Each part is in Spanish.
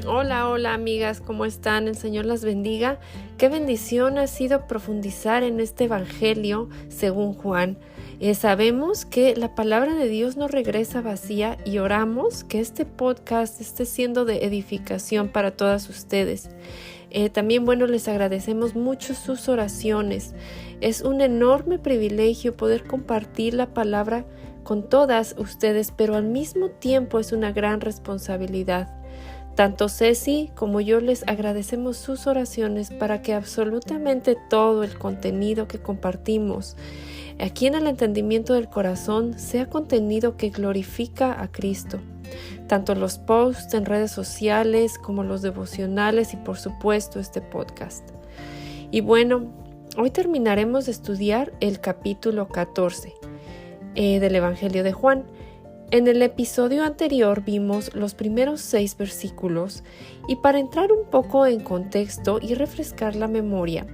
Hola, hola amigas, ¿cómo están? El Señor las bendiga. Qué bendición ha sido profundizar en este Evangelio según Juan. Sabemos que la palabra de Dios no regresa vacía y oramos que este podcast esté siendo de edificación para todas ustedes. También, les agradecemos mucho sus oraciones. Es un enorme privilegio poder compartir la palabra con todas ustedes, pero al mismo tiempo es una gran responsabilidad. Tanto Ceci como yo les agradecemos sus oraciones para que absolutamente todo el contenido que compartimos aquí en el entendimiento del corazón sea contenido que glorifica a Cristo. Tanto los posts en redes sociales como los devocionales y por supuesto este podcast. Y hoy terminaremos de estudiar el capítulo 14 del Evangelio de Juan. En el episodio anterior vimos los primeros 6 versículos y para entrar un poco en contexto y refrescar la memoria,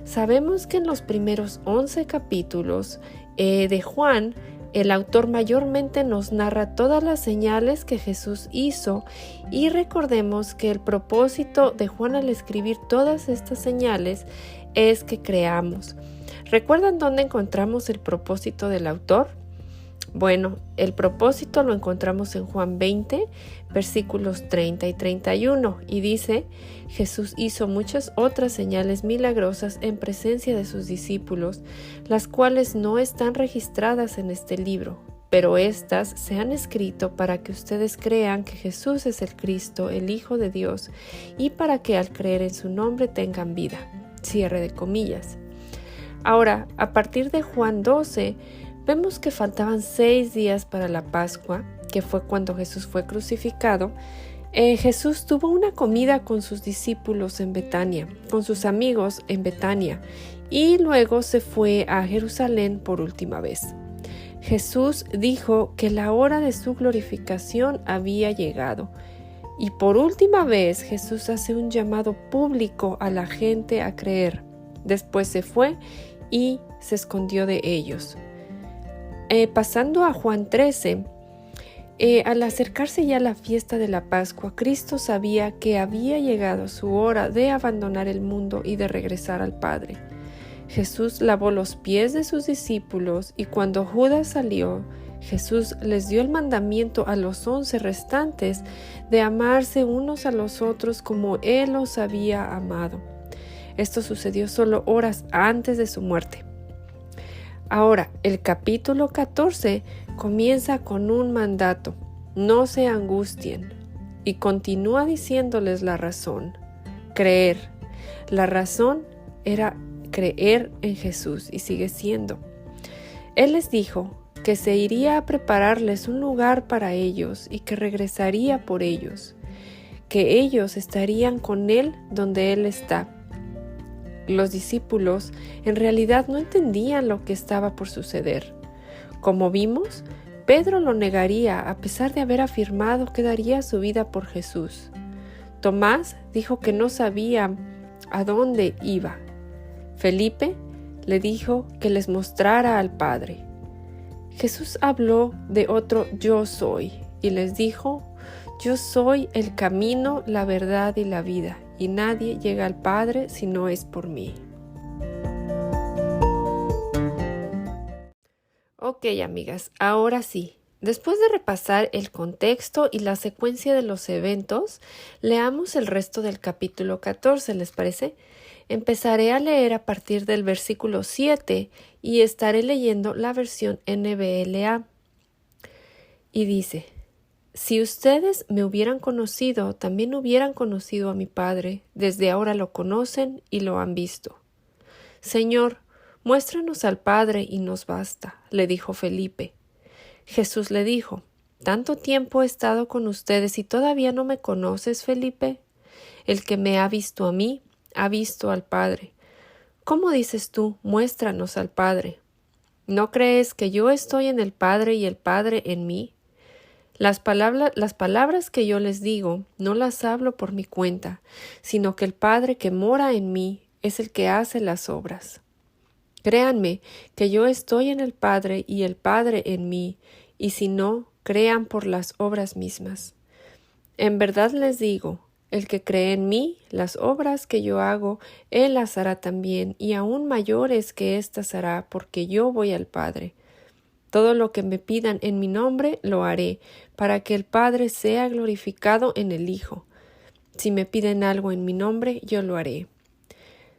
sabemos que en los primeros 11 capítulos de Juan, el autor mayormente nos narra todas las señales que Jesús hizo y recordemos que el propósito de Juan al escribir todas estas señales es que creamos. ¿Recuerdan dónde encontramos el propósito del autor? El propósito lo encontramos en Juan 20, versículos 30 y 31, y dice: Jesús hizo muchas otras señales milagrosas en presencia de sus discípulos, las cuales no están registradas en este libro, pero estas se han escrito para que ustedes crean que Jesús es el Cristo, el Hijo de Dios, y para que al creer en su nombre tengan vida. Cierre de comillas. Ahora, a partir de Juan 12, vemos que faltaban 6 días para la Pascua, que fue cuando Jesús fue crucificado. Jesús tuvo una comida con sus discípulos en Betania, con sus amigos en Betania, y luego se fue a Jerusalén por última vez. Jesús dijo que la hora de su glorificación había llegado, y por última vez Jesús hace un llamado público a la gente a creer. Después se fue y se escondió de ellos. Pasando a Juan 13, al acercarse ya la fiesta de la Pascua, Cristo sabía que había llegado su hora de abandonar el mundo y de regresar al Padre. Jesús lavó los pies de sus discípulos y cuando Judas salió, Jesús les dio el mandamiento a los 11 restantes de amarse unos a los otros como Él los había amado. Esto sucedió solo horas antes de su muerte. Ahora, el capítulo 14 comienza con un mandato: no se angustien, y continúa diciéndoles la razón: creer. La razón era creer en Jesús y sigue siendo. Él les dijo que se iría a prepararles un lugar para ellos y que regresaría por ellos, que ellos estarían con Él donde Él está. Los discípulos en realidad no entendían lo que estaba por suceder. Como vimos, Pedro lo negaría a pesar de haber afirmado que daría su vida por Jesús. Tomás dijo que no sabía a dónde iba. Felipe le dijo que les mostrara al Padre. Jesús habló de otro yo soy y les dijo: yo soy el camino, la verdad y la vida, y nadie llega al Padre si no es por mí. Ok, amigas, ahora sí. Después de repasar el contexto y la secuencia de los eventos, leamos el resto del capítulo 14, ¿les parece? Empezaré a leer a partir del versículo 7 y estaré leyendo la versión NBLA. Y dice: si ustedes me hubieran conocido, también hubieran conocido a mi Padre. Desde ahora lo conocen y lo han visto. Señor, muéstranos al Padre y nos basta, le dijo Felipe. Jesús le dijo: ¿tanto tiempo he estado con ustedes y todavía no me conoces, Felipe? El que me ha visto a mí, ha visto al Padre. ¿Cómo dices tú, muéstranos al Padre? ¿No crees que yo estoy en el Padre y el Padre en mí? Las palabras que yo les digo no las hablo por mi cuenta, sino que el Padre que mora en mí es el que hace las obras. Créanme que yo estoy en el Padre y el Padre en mí, y si no, crean por las obras mismas. En verdad les digo El que cree en mí, las obras que yo hago, él las hará también, y aún mayores que éstas hará, porque yo voy al Padre. Todo lo que me pidan en mi nombre lo haré, para que el Padre sea glorificado en el Hijo. Si me piden algo en mi nombre, yo lo haré.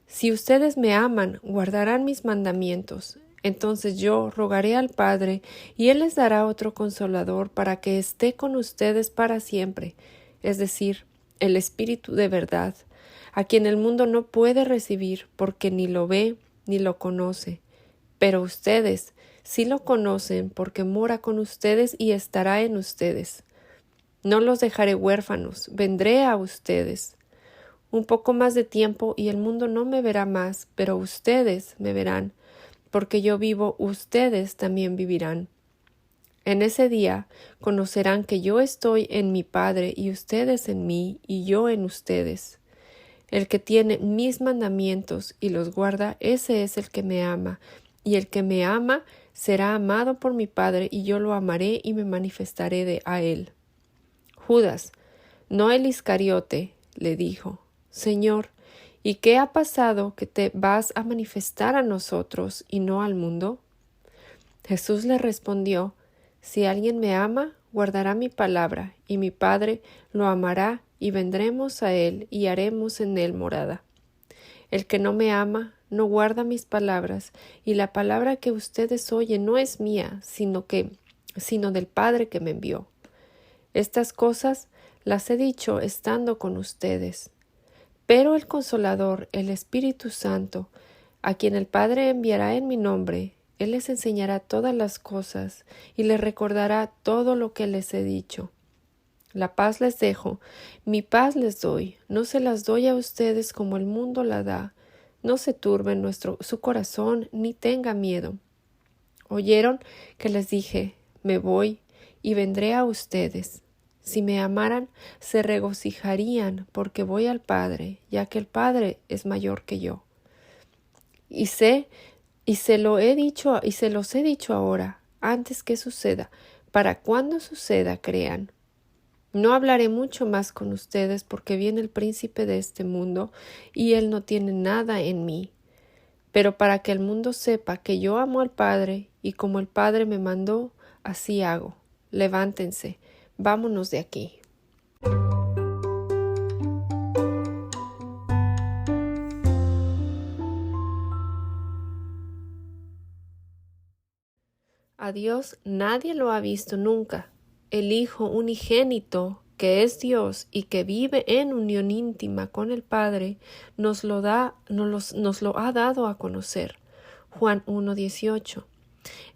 Si ustedes me aman, guardarán mis mandamientos. Entonces yo rogaré al Padre, y Él les dará otro Consolador para que esté con ustedes para siempre, es decir, el Espíritu de verdad, a quien el mundo no puede recibir porque ni lo ve ni lo conoce. Pero ustedes sí lo conocen porque mora con ustedes y estará en ustedes. No los dejaré huérfanos, vendré a ustedes. Un poco más de tiempo y el mundo no me verá más, pero ustedes me verán, porque yo vivo, ustedes también vivirán. En ese día conocerán que yo estoy en mi Padre y ustedes en mí y yo en ustedes. El que tiene mis mandamientos y los guarda, ese es el que me ama, y el que me ama será amado por mi Padre, y yo lo amaré y me manifestaré a él. Judas, no el Iscariote, le dijo: Señor, ¿y qué ha pasado que te vas a manifestar a nosotros y no al mundo? Jesús le respondió: Si alguien me ama, guardará mi palabra, y mi Padre lo amará, y vendremos a él, y haremos en él morada. El que no me ama, no guarda mis palabras, y la palabra que ustedes oyen no es mía, sino del Padre que me envió. Estas cosas las he dicho estando con ustedes. Pero el Consolador, el Espíritu Santo, a quien el Padre enviará en mi nombre, Él les enseñará todas las cosas y les recordará todo lo que les he dicho. La paz les dejo, mi paz les doy, no se las doy a ustedes como el mundo la da. No se turbe su corazón ni tenga miedo. Oyeron que les dije: me voy y vendré a ustedes. Si me amaran, se regocijarían porque voy al Padre, ya que el Padre es mayor que yo. Y se los he dicho ahora, antes que suceda, para cuando suceda crean. No hablaré mucho más con ustedes porque viene el príncipe de este mundo y él no tiene nada en mí. Pero para que el mundo sepa que yo amo al Padre y como el Padre me mandó, así hago. Levántense, vámonos de aquí. A Dios nadie lo ha visto nunca. El Hijo unigénito, que es Dios y que vive en unión íntima con el Padre, nos lo ha dado a conocer. Juan 1:18.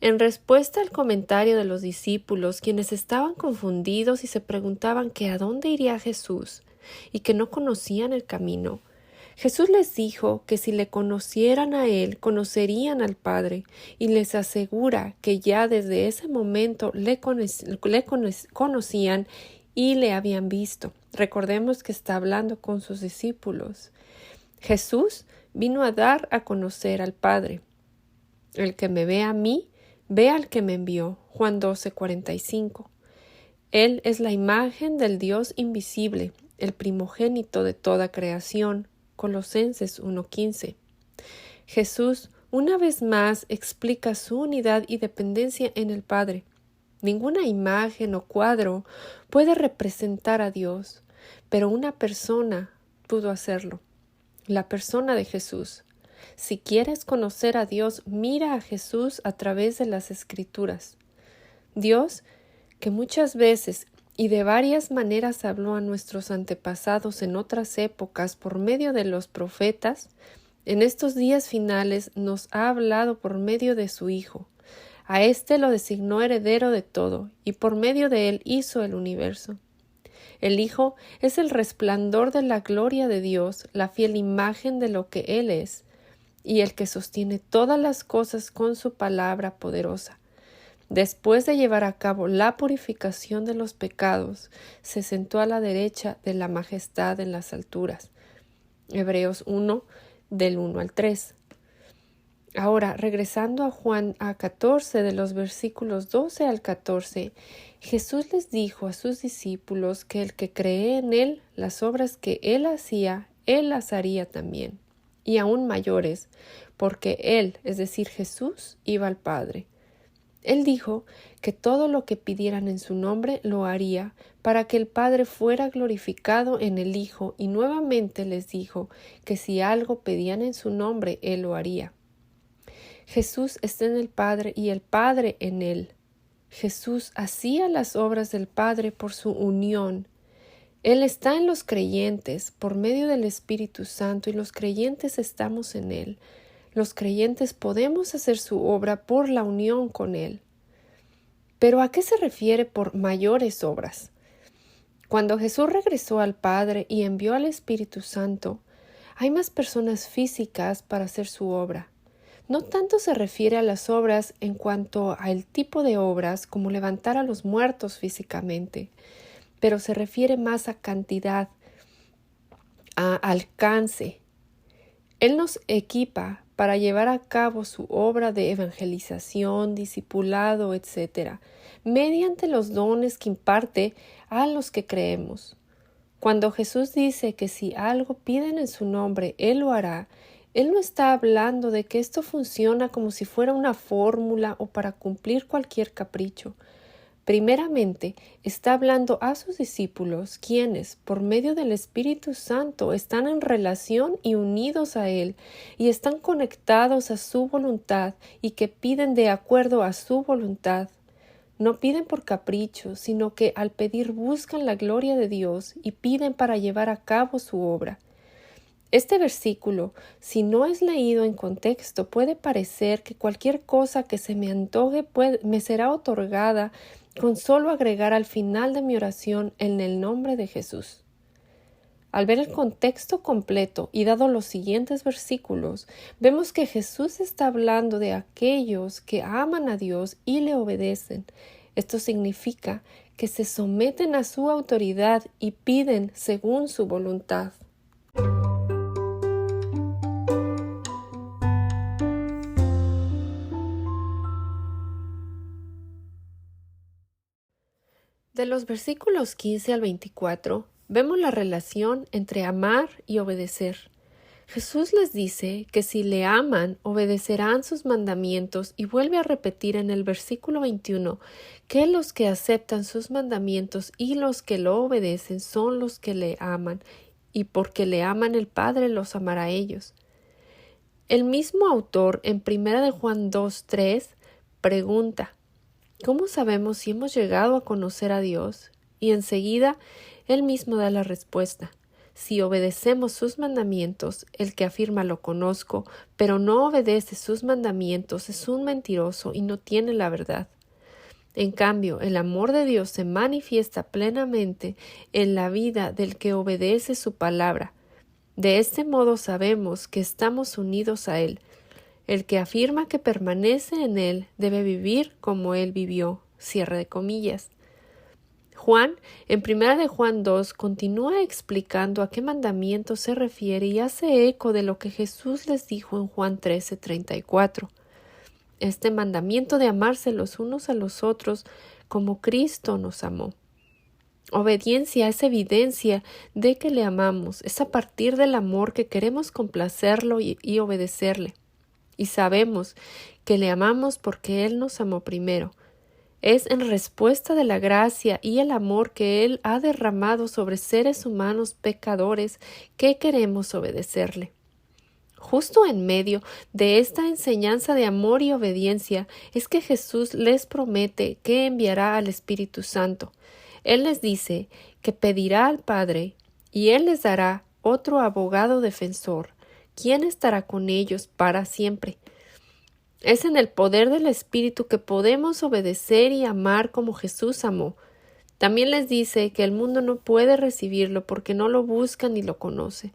En respuesta al comentario de los discípulos, quienes estaban confundidos y se preguntaban que a dónde iría Jesús y que no conocían el camino, Jesús les dijo que si le conocieran a Él, conocerían al Padre, y les asegura que ya desde ese momento le conocían y le habían visto. Recordemos que está hablando con sus discípulos. Jesús vino a dar a conocer al Padre. El que me ve a mí, ve al que me envió. Juan 12:45. Él es la imagen del Dios invisible, el primogénito de toda creación. Colosenses 1:15. Jesús una vez más explica su unidad y dependencia en el Padre. Ninguna imagen o cuadro puede representar a Dios, pero una persona pudo hacerlo, la persona de Jesús. Si quieres conocer a Dios, mira a Jesús a través de las Escrituras. Dios, que muchas veces y de varias maneras habló a nuestros antepasados en otras épocas por medio de los profetas, en estos días finales nos ha hablado por medio de su Hijo. A éste lo designó heredero de todo, y por medio de él hizo el universo. El Hijo es el resplandor de la gloria de Dios, la fiel imagen de lo que Él es, y el que sostiene todas las cosas con su palabra poderosa. Después de llevar a cabo la purificación de los pecados, se sentó a la derecha de la majestad en las alturas. Hebreos 1, del 1 al 3. Ahora, regresando a Juan 14, de los versículos 12 al 14, Jesús les dijo a sus discípulos que el que cree en Él, las obras que Él hacía, Él las haría también, y aún mayores, porque Él, es decir, Jesús, iba al Padre. Él dijo que todo lo que pidieran en su nombre lo haría, para que el Padre fuera glorificado en el Hijo, y nuevamente les dijo que si algo pedían en su nombre, Él lo haría. Jesús está en el Padre y el Padre en Él. Jesús hacía las obras del Padre por su unión. Él está en los creyentes por medio del Espíritu Santo y los creyentes estamos en Él. Los creyentes podemos hacer su obra por la unión con Él. ¿Pero a qué se refiere por mayores obras? Cuando Jesús regresó al Padre y envió al Espíritu Santo, hay más personas físicas para hacer su obra. No tanto se refiere a las obras en cuanto al tipo de obras como levantar a los muertos físicamente, pero se refiere más a cantidad, a alcance. Él nos equipa para llevar a cabo su obra de evangelización, discipulado, etc., mediante los dones que imparte a los que creemos. Cuando Jesús dice que si algo piden en su nombre, Él lo hará, Él no está hablando de que esto funciona como si fuera una fórmula o para cumplir cualquier capricho. Primeramente, está hablando a sus discípulos, quienes, por medio del Espíritu Santo, están en relación y unidos a Él, y están conectados a su voluntad, y que piden de acuerdo a su voluntad. No piden por capricho, sino que al pedir buscan la gloria de Dios y piden para llevar a cabo su obra. Este versículo, si no es leído en contexto, puede parecer que cualquier cosa que se me antoje me será otorgada con solo agregar al final de mi oración en el nombre de Jesús. Al ver el contexto completo y dado los siguientes versículos, vemos que Jesús está hablando de aquellos que aman a Dios y le obedecen. Esto significa que se someten a su autoridad y piden según su voluntad. De los versículos 15 al 24, vemos la relación entre amar y obedecer. Jesús les dice que si le aman, obedecerán sus mandamientos y vuelve a repetir en el versículo 21 que los que aceptan sus mandamientos y los que lo obedecen son los que le aman, y porque le aman el Padre los amará a ellos. El mismo autor en 1 Juan 2:3 pregunta: ¿cómo sabemos si hemos llegado a conocer a Dios? Y enseguida él mismo da la respuesta: si obedecemos sus mandamientos, el que afirma lo conozco, pero no obedece sus mandamientos es un mentiroso y no tiene la verdad. En cambio, el amor de Dios se manifiesta plenamente en la vida del que obedece su palabra. De este modo sabemos que estamos unidos a Él. El que afirma que permanece en Él debe vivir como Él vivió. Cierre de comillas. Juan, en 1 Juan 2, continúa explicando a qué mandamiento se refiere y hace eco de lo que Jesús les dijo en Juan 13:34. Este mandamiento de amarse los unos a los otros como Cristo nos amó. Obediencia es evidencia de que le amamos. Es a partir del amor que queremos complacerlo y obedecerle. Y sabemos que le amamos porque Él nos amó primero. Es en respuesta de la gracia y el amor que Él ha derramado sobre seres humanos pecadores que queremos obedecerle. Justo en medio de esta enseñanza de amor y obediencia es que Jesús les promete que enviará al Espíritu Santo. Él les dice que pedirá al Padre y Él les dará otro abogado defensor, quien estará con ellos para siempre. Es en el poder del Espíritu que podemos obedecer y amar como Jesús amó. También les dice que el mundo no puede recibirlo porque no lo busca ni lo conoce,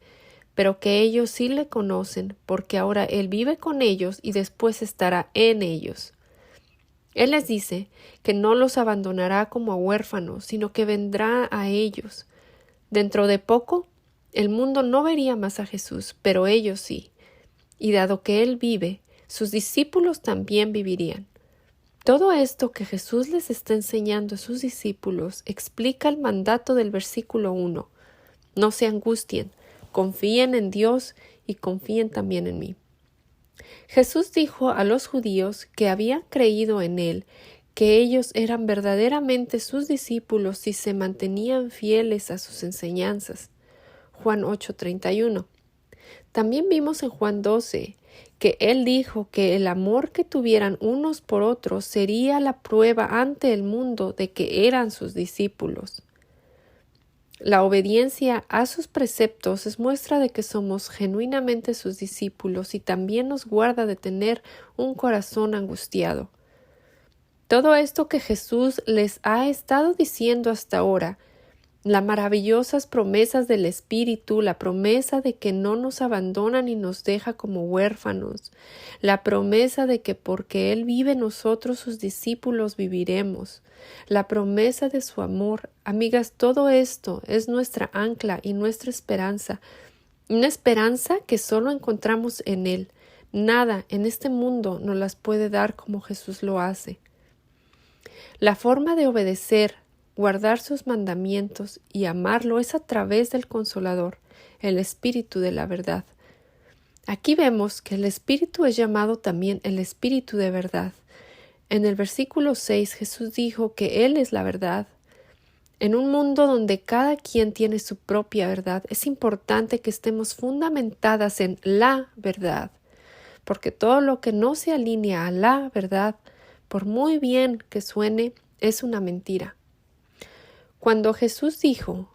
pero que ellos sí le conocen porque ahora Él vive con ellos y después estará en ellos. Él les dice que no los abandonará como a huérfanos, sino que vendrá a ellos. Dentro de poco, el mundo no vería más a Jesús, pero ellos sí. Y dado que Él vive, sus discípulos también vivirían. Todo esto que Jesús les está enseñando a sus discípulos explica el mandato del versículo 1. No se angustien, confíen en Dios y confíen también en mí. Jesús dijo a los judíos que habían creído en Él, que ellos eran verdaderamente sus discípulos si se mantenían fieles a sus enseñanzas. Juan 8:31. También vimos en Juan 12 que Él dijo que el amor que tuvieran unos por otros sería la prueba ante el mundo de que eran sus discípulos. La obediencia a sus preceptos es muestra de que somos genuinamente sus discípulos y también nos guarda de tener un corazón angustiado. Todo esto que Jesús les ha estado diciendo hasta ahora, las maravillosas promesas del Espíritu, la promesa de que no nos abandona ni nos deja como huérfanos, la promesa de que porque Él vive nosotros sus discípulos viviremos, la promesa de su amor. Amigas, todo esto es nuestra ancla y nuestra esperanza, una esperanza que solo encontramos en Él. Nada en este mundo nos las puede dar como Jesús lo hace. La forma de obedecer, guardar sus mandamientos y amarlo es a través del Consolador, el Espíritu de la verdad. Aquí vemos que el Espíritu es llamado también el Espíritu de verdad. En el versículo 6 Jesús dijo que Él es la verdad. En un mundo donde cada quien tiene su propia verdad, es importante que estemos fundamentadas en la verdad, porque todo lo que no se alinea a la verdad, por muy bien que suene, es una mentira. Cuando Jesús dijo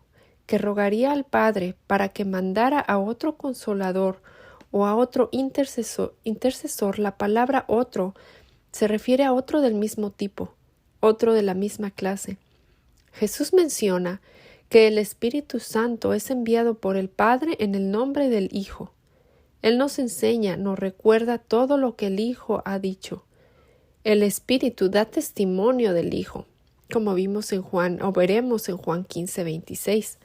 que rogaría al Padre para que mandara a otro consolador o a otro intercesor, la palabra otro se refiere a otro del mismo tipo, otro de la misma clase. Jesús menciona que el Espíritu Santo es enviado por el Padre en el nombre del Hijo. Él nos enseña, nos recuerda todo lo que el Hijo ha dicho. El Espíritu da testimonio del Hijo, como vimos en Juan, o veremos en Juan 15:26.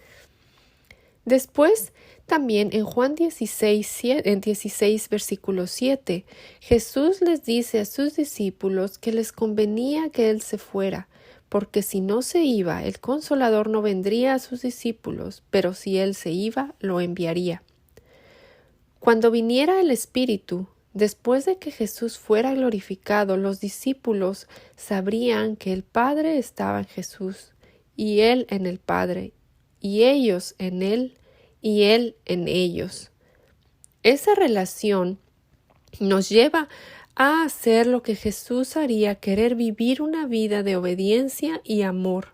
Después, también en Juan 16, versículo 7, Jesús les dice a sus discípulos que les convenía que Él se fuera, porque si no se iba, el Consolador no vendría a sus discípulos, pero si Él se iba, lo enviaría. Cuando viniera el Espíritu, después de que Jesús fuera glorificado, los discípulos sabrían que el Padre estaba en Jesús, y Él en el Padre, y ellos en Él, y Él en ellos. Esa relación nos lleva a hacer lo que Jesús haría, querer vivir una vida de obediencia y amor.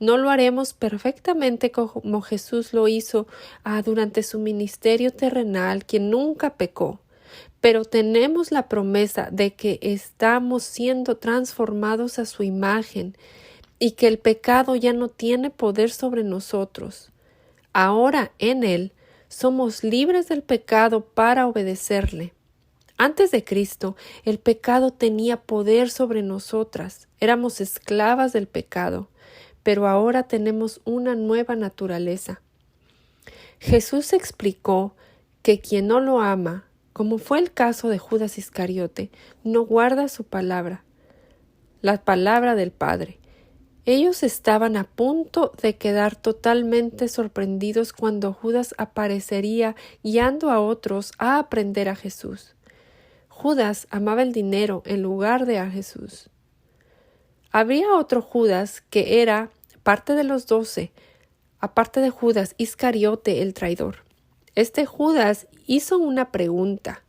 No lo haremos perfectamente como Jesús lo hizo durante su ministerio terrenal, quien nunca pecó. Pero tenemos la promesa de que estamos siendo transformados a su imagen y que el pecado ya no tiene poder sobre nosotros. Ahora en Él somos libres del pecado para obedecerle. Antes de Cristo, el pecado tenía poder sobre nosotras. Éramos esclavas del pecado, pero ahora tenemos una nueva naturaleza. Jesús explicó que quien no lo ama, como fue el caso de Judas Iscariote, no guarda su palabra, la palabra del Padre. Ellos estaban a punto de quedar totalmente sorprendidos cuando Judas aparecería guiando a otros a aprender a Jesús. Judas amaba el dinero en lugar de a Jesús. Habría otro Judas que era parte de los 12, aparte de Judas Iscariote el traidor. Este Judas hizo una pregunta.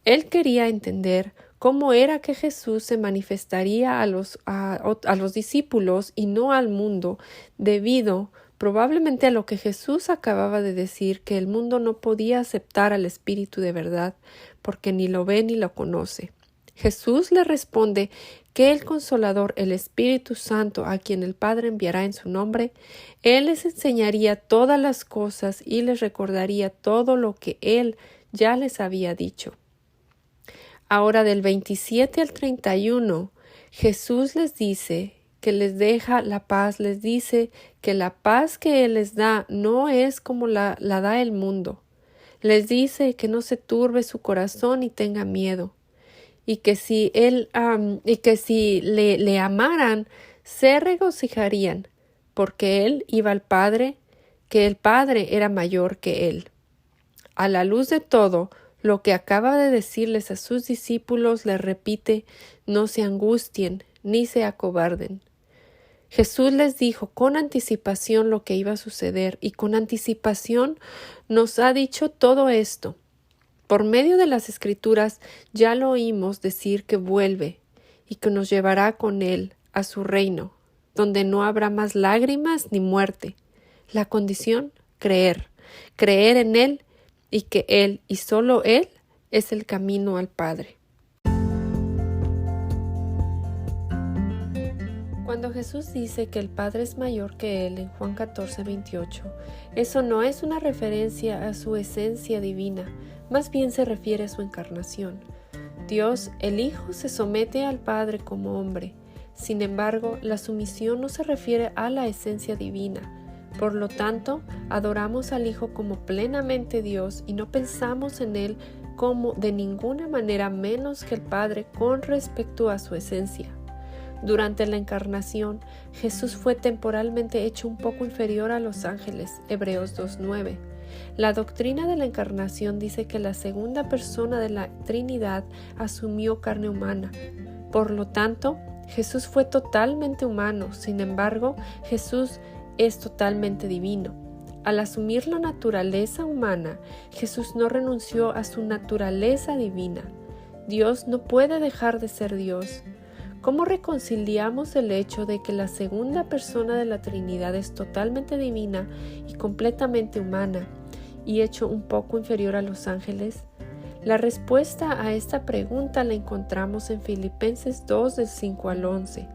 Él quería entender cómo era que Jesús se manifestaría a los discípulos y no al mundo, debido probablemente a lo que Jesús acababa de decir, que el mundo no podía aceptar al Espíritu de verdad, porque ni lo ve ni lo conoce. Jesús le responde que el Consolador, el Espíritu Santo, a quien el Padre enviará en su nombre, Él les enseñaría todas las cosas y les recordaría todo lo que Él ya les había dicho. Ahora del 27 al 31, Jesús les dice que les deja la paz, les dice que la paz que Él les da no es como la da el mundo. Les dice que no se turbe su corazón y tenga miedo. y que si le amaran, se regocijarían, porque él iba al Padre, que el Padre era mayor que él. A la luz de todo lo que acaba de decirles a sus discípulos, les repite: no se angustien ni se acobarden. Jesús les dijo con anticipación lo que iba a suceder, y con anticipación nos ha dicho todo esto. Por medio de las Escrituras ya lo oímos decir que vuelve y que nos llevará con él a su reino, donde no habrá más lágrimas ni muerte. La condición: creer en él, y que él y solo él es el camino al Padre. Cuando Jesús dice que el Padre es mayor que él en Juan 14:28, eso no es una referencia a su esencia divina, más bien se refiere a su encarnación. Dios, el Hijo, se somete al Padre como hombre. Sin embargo, la sumisión no se refiere a la esencia divina. Por lo tanto, adoramos al Hijo como plenamente Dios y no pensamos en Él como de ninguna manera menos que el Padre con respecto a su esencia. Durante la encarnación, Jesús fue temporalmente hecho un poco inferior a los ángeles, Hebreos 2:9. La doctrina de la encarnación dice que la segunda persona de la Trinidad asumió carne humana. Por lo tanto, Jesús fue totalmente humano. Sin embargo, Jesús es totalmente divino. Al asumir la naturaleza humana, Jesús no renunció a su naturaleza divina. Dios no puede dejar de ser Dios. ¿Cómo reconciliamos el hecho de que la segunda persona de la Trinidad es totalmente divina y completamente humana, y hecho un poco inferior a los ángeles? La respuesta a esta pregunta la encontramos en Filipenses 2, del 5 al 11.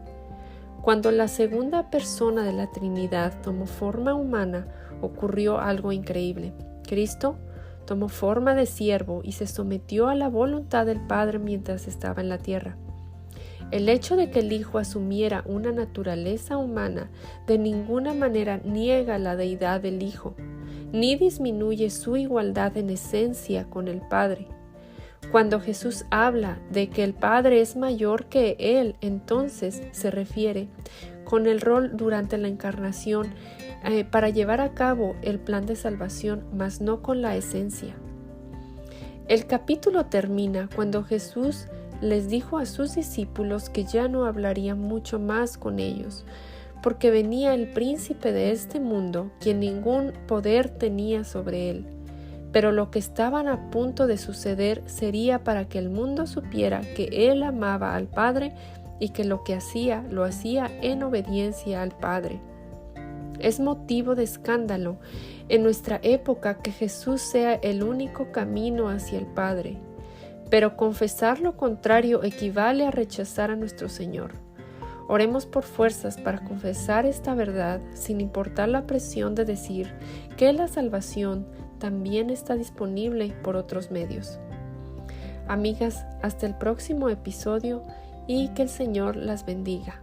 Cuando la segunda persona de la Trinidad tomó forma humana, ocurrió algo increíble. Cristo tomó forma de siervo y se sometió a la voluntad del Padre mientras estaba en la tierra. El hecho de que el Hijo asumiera una naturaleza humana de ninguna manera niega la deidad del Hijo, ni disminuye su igualdad en esencia con el Padre. Cuando Jesús habla de que el Padre es mayor que Él, entonces se refiere con el rol durante la encarnación para llevar a cabo el plan de salvación, mas no con la esencia. El capítulo termina cuando Jesús les dijo a sus discípulos que ya no hablaría mucho más con ellos, porque venía el príncipe de este mundo, quien ningún poder tenía sobre él. Pero lo que estaban a punto de suceder sería para que el mundo supiera que él amaba al Padre y que lo que hacía, lo hacía en obediencia al Padre. Es motivo de escándalo en nuestra época que Jesús sea el único camino hacia el Padre. Pero confesar lo contrario equivale a rechazar a nuestro Señor. Oremos por fuerzas para confesar esta verdad sin importar la presión de decir que la salvación también está disponible por otros medios. Amigas, hasta el próximo episodio y que el Señor las bendiga.